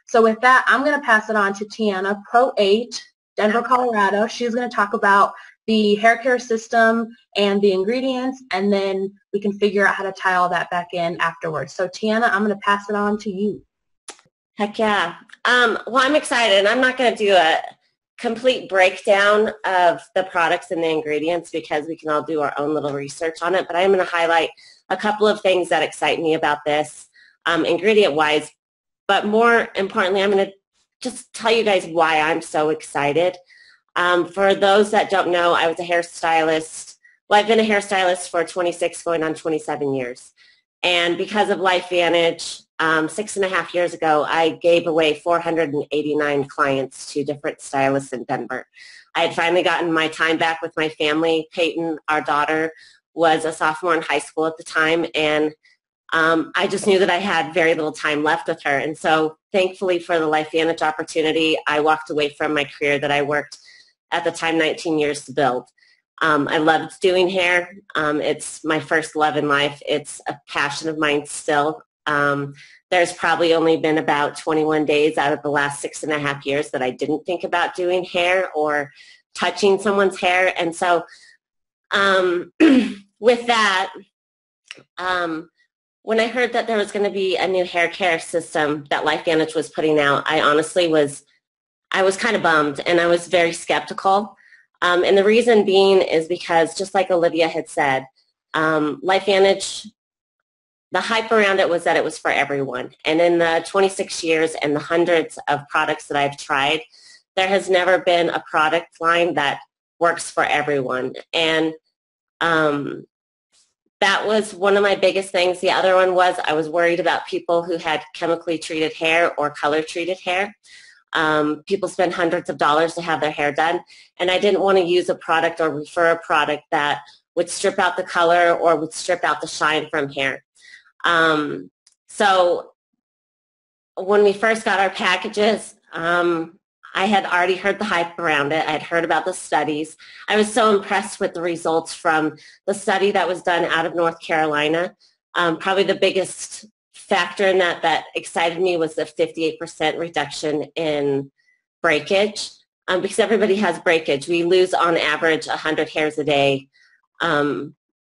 So with that, I'm going to pass it on to Tiana, Pro 8, Denver, Colorado. She's going to talk about the hair care system and the ingredients, and then we can figure out how to tie all that back in afterwards. So Tiana, I'm going to pass it on to you. Heck yeah. Well, I'm excited. I'm not going to do a complete breakdown of the products and the ingredients because we can all do our own little research on it, but I'm going to highlight a couple of things that excite me about this ingredient-wise. But more importantly, I'm going to just tell you guys why I'm so excited. For those that don't know, I was a hairstylist. Well, I've been a hairstylist for 26, going on 27 years. And because of LifeVantage, 6.5 years ago, I gave away 489 clients to different stylists in Denver. I had finally gotten my time back with my family. Peyton, our daughter, was a sophomore in high school at the time, and I just knew that I had very little time left with her. And so thankfully for the LifeVantage opportunity, I walked away from my career that I worked at the time 19 years to build. I loved doing hair. It's my first love in life. It's a passion of mine still. There's probably only been about 21 days out of the last 6.5 years that I didn't think about doing hair or touching someone's hair. And so with that, when I heard that there was going to be a new hair care system that LifeVantage was putting out, I honestly was kind of bummed, and I was very skeptical. And the reason being is because, just like Olivia had said, LifeVantage, the hype around it was that it was for everyone. And in the 26 years and the hundreds of products that I've tried, there has never been a product line that works for everyone. And that was one of my biggest things. The other one was I was worried about people who had chemically treated hair or color treated hair. People spend hundreds of dollars to have their hair done, and I didn't want to use a product or refer a product that would strip out the color or would strip out the shine from hair. So when we first got our packages, I had already heard the hype around it. I had heard about the studies. I was so impressed with the results from the study that was done out of North Carolina. Probably the biggest factor in that excited me was the 58% reduction in breakage, because everybody has breakage. We lose on average 100 hairs a day.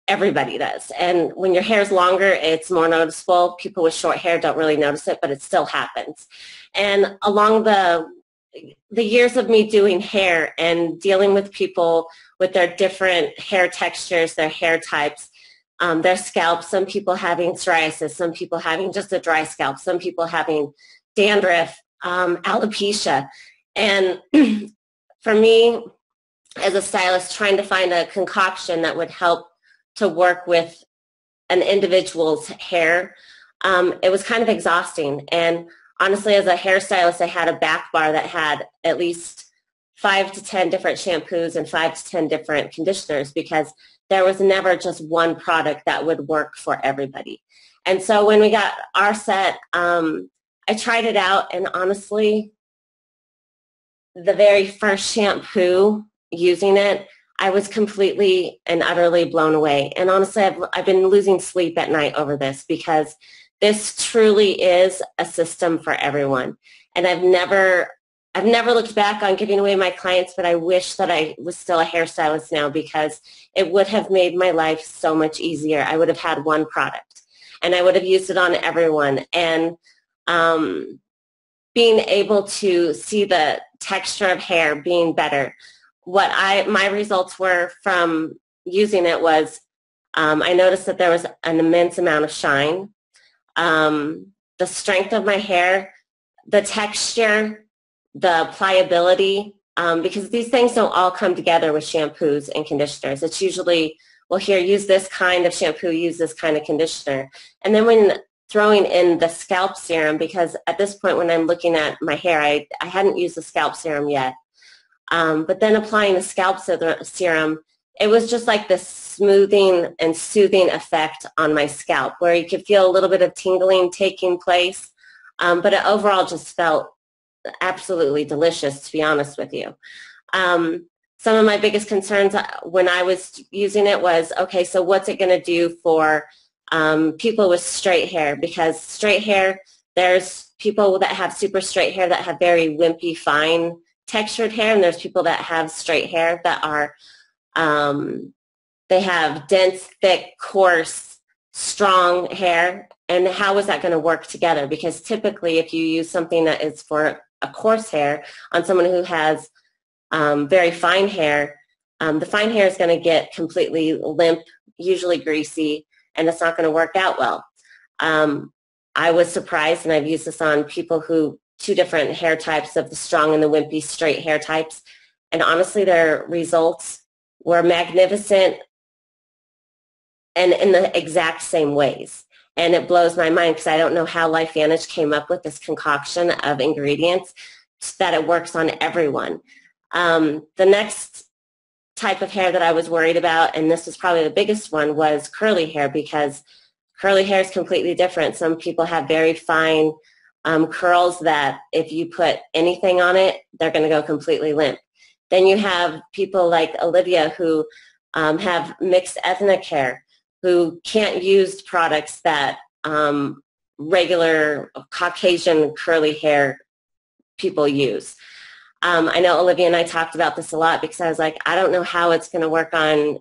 Everybody does. And when your hair is longer, it's more noticeable. People with short hair don't really notice it, but it still happens. And along the years of me doing hair and dealing with people with their different hair textures, their hair types, their scalp, some people having psoriasis, some people having just a dry scalp, some people having dandruff, alopecia. And for me, as a stylist, trying to find a concoction that would help to work with an individual's hair, it was kind of exhausting. And honestly, as a hairstylist, I had a back bar that had at least 5 to 10 different shampoos and 5 to 10 different conditioners, because there was never just one product that would work for everybody. And so when we got our set, I tried it out, and honestly, the very first shampoo using it, I was completely and utterly blown away. And honestly, I've been losing sleep at night over this, because this truly is a system for everyone. And I've never looked back on giving away my clients, but I wish that I was still a hairstylist now, because it would have made my life so much easier. I would have had one product, and I would have used it on everyone. And being able to see the texture of hair being better. My results were from using it was, I noticed that there was an immense amount of shine. The strength of my hair, the texture, the pliability, because these things don't all come together with shampoos and conditioners. It's usually, well, here, use this kind of shampoo, use this kind of conditioner. And then when throwing in the scalp serum, because at this point when I'm looking at my hair, I hadn't used the scalp serum yet. But then applying the scalp serum, it was just like this smoothing and soothing effect on my scalp, where you could feel a little bit of tingling taking place, but it overall just felt absolutely delicious, to be honest with you. Some of my biggest concerns when I was using it was, okay, so what's it going to do for people with straight hair? Because straight hair, There's people that have super straight hair that have very wimpy, fine textured hair, and there's people that have straight hair that are, they have dense, thick, coarse, strong hair. And how is that going to work together? Because typically if you use something that is for a coarse hair on someone who has very fine hair, the fine hair is going to get completely limp, usually greasy, and it's not going to work out well. I was surprised, and I've used this on people who, two different hair types of the strong and the wimpy straight hair types, and honestly their results were magnificent and in the exact same ways. And it blows my mind because I don't know how LifeVantage came up with this concoction of ingredients that it works on everyone. The next type of hair that I was worried about, and this was probably the biggest one, was curly hair, because curly hair is completely different. Some people have very fine curls that if you put anything on it, they're going to go completely limp. Then you have people like Olivia who have mixed ethnic hair, who can't use products that regular Caucasian curly hair people use. I know Olivia and I talked about this a lot because I was like, I don't know how it's going to work on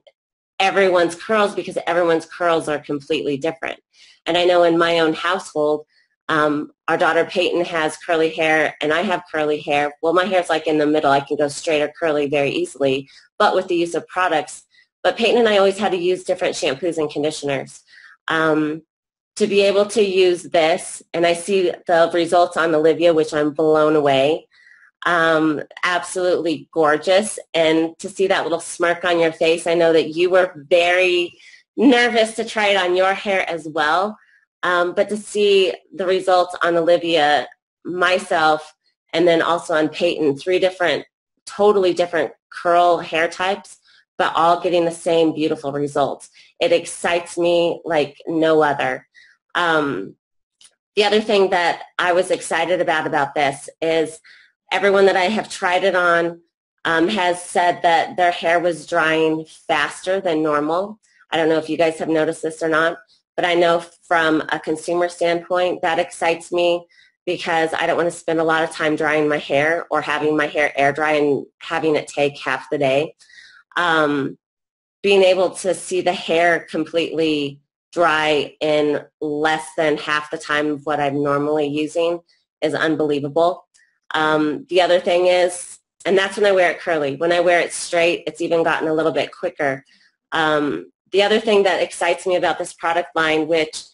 everyone's curls because everyone's curls are completely different. And I know in my own household, our daughter Peyton has curly hair and I have curly hair. Well, my hair's like in the middle. I can go straight or curly very easily, but with the use of products. But Peyton and I always had to use different shampoos and conditioners. To be able to use this, and I see the results on Olivia, which I'm blown away. Absolutely gorgeous. And to see that little smirk on your face, I know that you were very nervous to try it on your hair as well. But to see the results on Olivia, myself, and then also on Peyton, three different, totally different curl hair types, but all getting the same beautiful results. It excites me like no other. The other thing that I was excited about this is everyone that I have tried it on has said that their hair was drying faster than normal. I don't know if you guys have noticed this or not, but I know from a consumer standpoint that excites me because I don't want to spend a lot of time drying my hair or having my hair air dry and having it take half the day. Being able to see the hair completely dry in less than half the time of what I'm normally using is unbelievable. The other thing is, and that's when I wear it curly. When I wear it straight, it's even gotten a little bit quicker. The other thing that excites me about this product line, which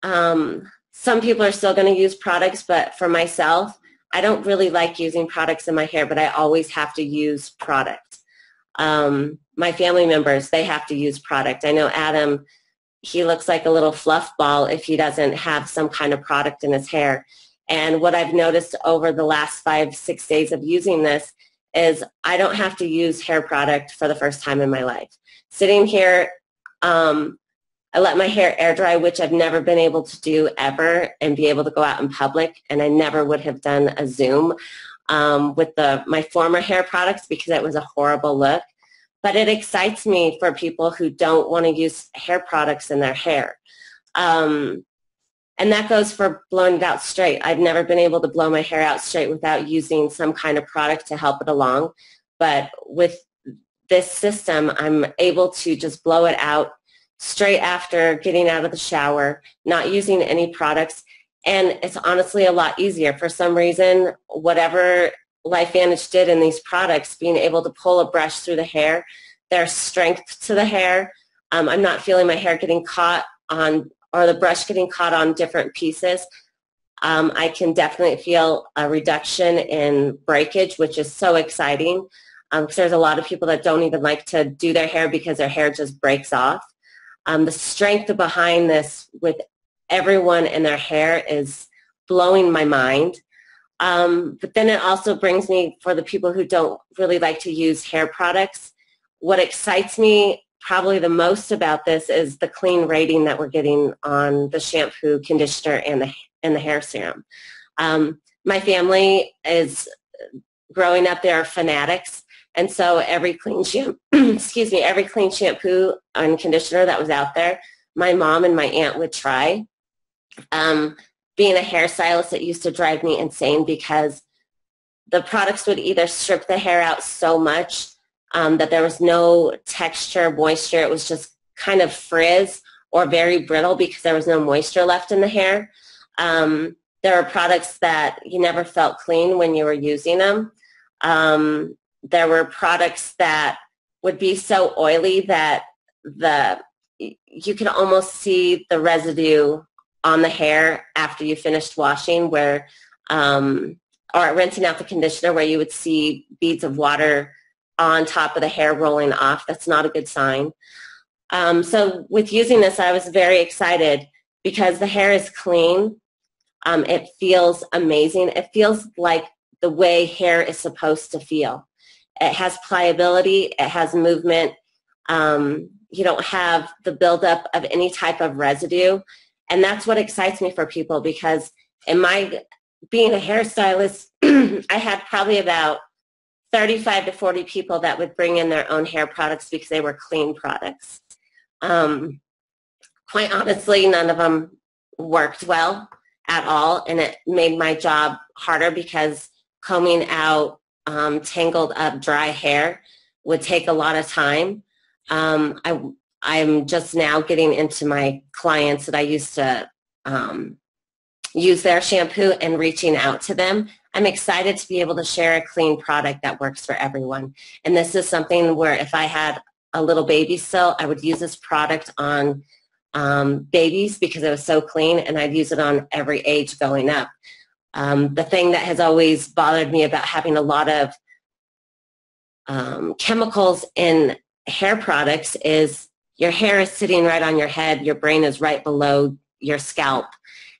some people are still going to use products, but for myself, I don't really like using products in my hair, but I always have to use product. My family members, they have to use product. I know Adam, he looks like a little fluff ball if he doesn't have some kind of product in his hair. And what I've noticed over the last 5-6 days of using this is I don't have to use hair product for the first time in my life. Sitting here, I let my hair air dry, which I've never been able to do ever, and be able to go out in public. And I never would have done a Zoom with my former hair products because it was a horrible look. But it excites me for people who don't want to use hair products in their hair. And that goes for blowing it out straight. I've never been able to blow my hair out straight without using some kind of product to help it along. But with this system, I'm able to just blow it out straight after getting out of the shower, not using any products. And it's honestly a lot easier. For some reason, whatever LifeVantage did in these products, being able to pull a brush through the hair, there's strength to the hair. I'm not feeling my hair getting caught on, or the brush getting caught on different pieces. I can definitely feel a reduction in breakage, which is so exciting. Because there's a lot of people that don't even like to do their hair because their hair just breaks off. The strength behind this with everyone in their hair is blowing my mind. But then it also brings me, for the people who don't really like to use hair products, what excites me probably the most about this is the clean rating that we're getting on the shampoo, conditioner, and the hair serum. My family is growing up, they're fanatics, and so every clean every clean shampoo and conditioner that was out there, my mom and my aunt would try. being a hairstylist, it used to drive me insane because the products would either strip the hair out so much that there was no texture, moisture. It was just kind of frizz or very brittle because there was no moisture left in the hair. There were products that you never felt clean when you were using them. There were products that would be so oily that you could almost see the residue on the hair after you finished washing, where or rinsing out the conditioner, where you would see beads of water on top of the hair rolling off. That's not a good sign. So with using this, I was very excited because the hair is clean. It feels amazing. It feels like the way hair is supposed to feel. It has pliability. It has movement. You don't have the buildup of any type of residue. And that's what excites me for people, because in my being a hairstylist, I had probably about 35 to 40 people that would bring in their own hair products because they were clean products. Quite honestly, none of them worked well at all, and it made my job harder because combing out tangled up dry hair would take a lot of time. I'm just now getting into my clients that I used to use their shampoo and reaching out to them. I'm excited to be able to share a clean product that works for everyone. And this is something where if I had a little baby still, I would use this product on babies because it was so clean, and I'd use it on every age going up. The thing that has always bothered me about having a lot of chemicals in hair products is your hair is sitting right on your head, your brain is right below your scalp,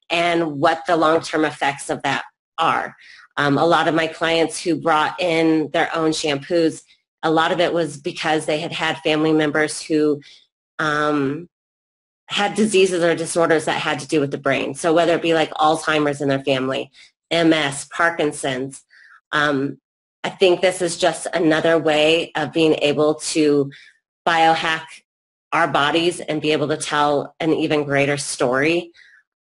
and what the long-term effects of that are. A lot of my clients who brought in their own shampoos, a lot of it was because they had had family members who had diseases or disorders that had to do with the brain. So whether it be like Alzheimer's in their family, MS, Parkinson's, I think this is just another way of being able to biohack our bodies and be able to tell an even greater story.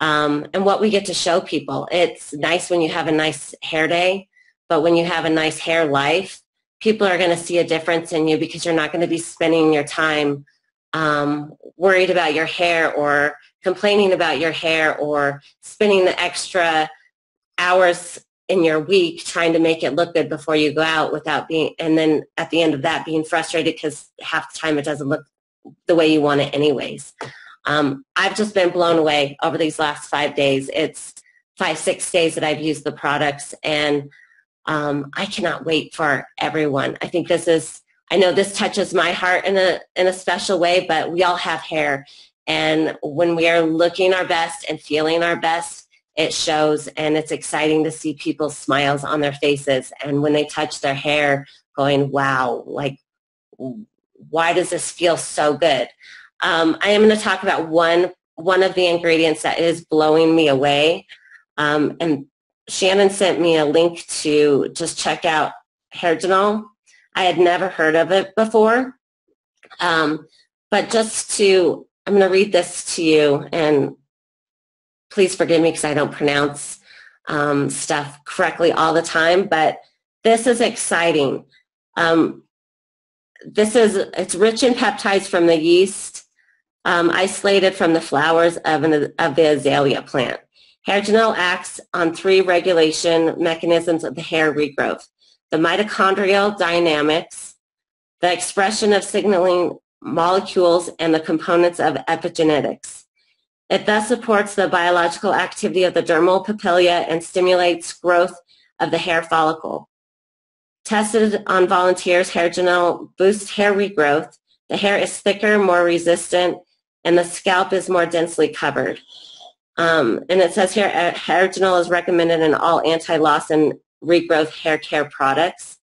And what we get to show people. It's nice when you have a nice hair day, but when you have a nice hair life, people are going to see a difference in you because you're not going to be spending your time worried about your hair or complaining about your hair or spending the extra hours in your week trying to make it look good before you go out without being, and then at the end of that being frustrated because half the time it doesn't look the way you want it anyways. I've just been blown away over these last 5 days. It's 5-6 days that I've used the products, and I cannot wait for everyone. I think this is, I know this touches my heart in a special way, but we all have hair, and when we are looking our best and feeling our best, it shows, and it's exciting to see people's smiles on their faces, and when they touch their hair going, wow, like, why does this feel so good? I am going to talk about one of the ingredients that is blowing me away, and Shannon sent me a link to just check out Hairgenol. I had never heard of it before, but just to, I'm going to read this to you, and please forgive me because I don't pronounce stuff correctly all the time, but this is exciting. It's rich in peptides from the yeast, isolated from the flowers of the azalea plant. Hairgenol acts on 3 regulation mechanisms of the hair regrowth: the mitochondrial dynamics, the expression of signaling molecules, and the components of epigenetics. It thus supports the biological activity of the dermal papilla and stimulates growth of the hair follicle. Tested on volunteers, Hairgenol boosts hair regrowth. The hair is thicker, more resistant, and the scalp is more densely covered. And it says here, Hairgenol is recommended in all anti-loss and regrowth hair care products.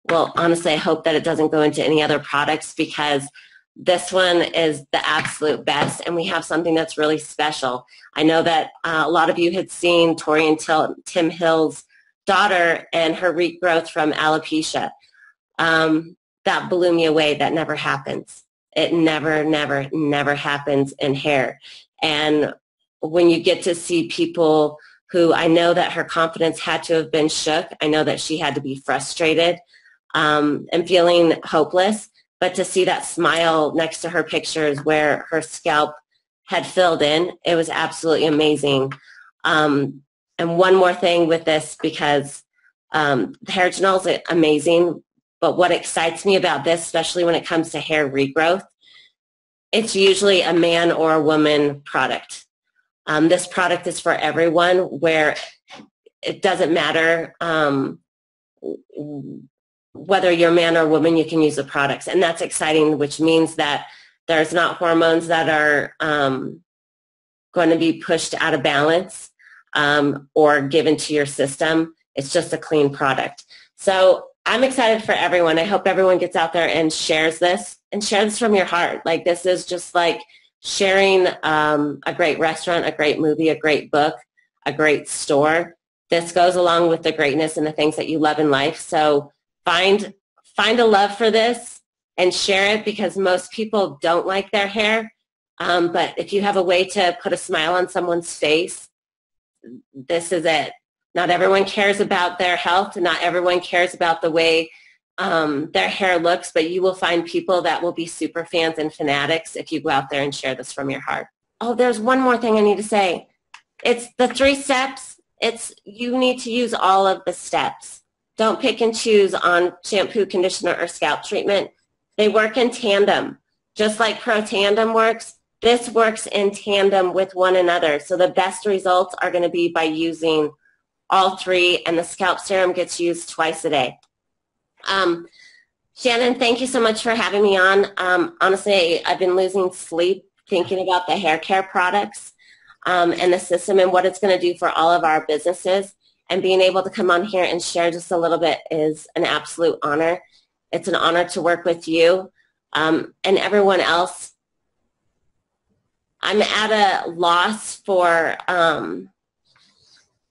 Well, honestly, I hope that it doesn't go into any other products because this one is the absolute best, and we have something that's really special. I know that a lot of you had seen Tori and Tim Hill's daughter and her regrowth from alopecia. That blew me away. That never happens. It never happens in hair. And when you get to see people who I know that her confidence had to have been shook. I know that she had to be frustrated and feeling hopeless. But to see that smile next to her pictures where her scalp had filled in, it was absolutely amazing. And one more thing with this, because the hair gel is amazing, but what excites me about this, especially when it comes to hair regrowth, it's usually a man or a woman product. This product is for everyone, where it doesn't matter whether you're a man or woman, you can use the products. And that's exciting, which means that there's not hormones that are going to be pushed out of balance or given to your system. It's just a clean product. So I'm excited for everyone. I hope everyone gets out there and shares this, and share this from your heart. Like, this is just like sharing a great restaurant, a great movie, a great book, a great store. This goes along with the greatness and the things that you love in life. So find a love for this and share it, because most people don't like their hair. But if you have a way to put a smile on someone's face, this is it. Not everyone cares about their health, and not everyone cares about the way their hair looks, but you will find people that will be super fans and fanatics if you go out there and share this from your heart. Oh, there's one more thing I need to say. It's the 3 steps. You need to use all of the steps. Don't pick and choose on shampoo, conditioner, or scalp treatment. They work in tandem. Just like Pro Tandem works, this works in tandem with one another. So the best results are going to be by using all 3, and the scalp serum gets used twice a day. Shannon, thank you so much for having me on. Honestly, I've been losing sleep thinking about the hair care products and the system and what it's going to do for all of our businesses. And being able to come on here and share just a little bit is an absolute honor. It's an honor to work with you and everyone else. I'm at a loss for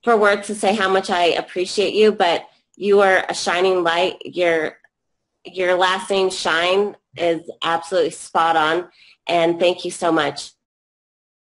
words to say how much I appreciate you, but you are a shining light. Your last name, Shine, is absolutely spot on, and thank you so much.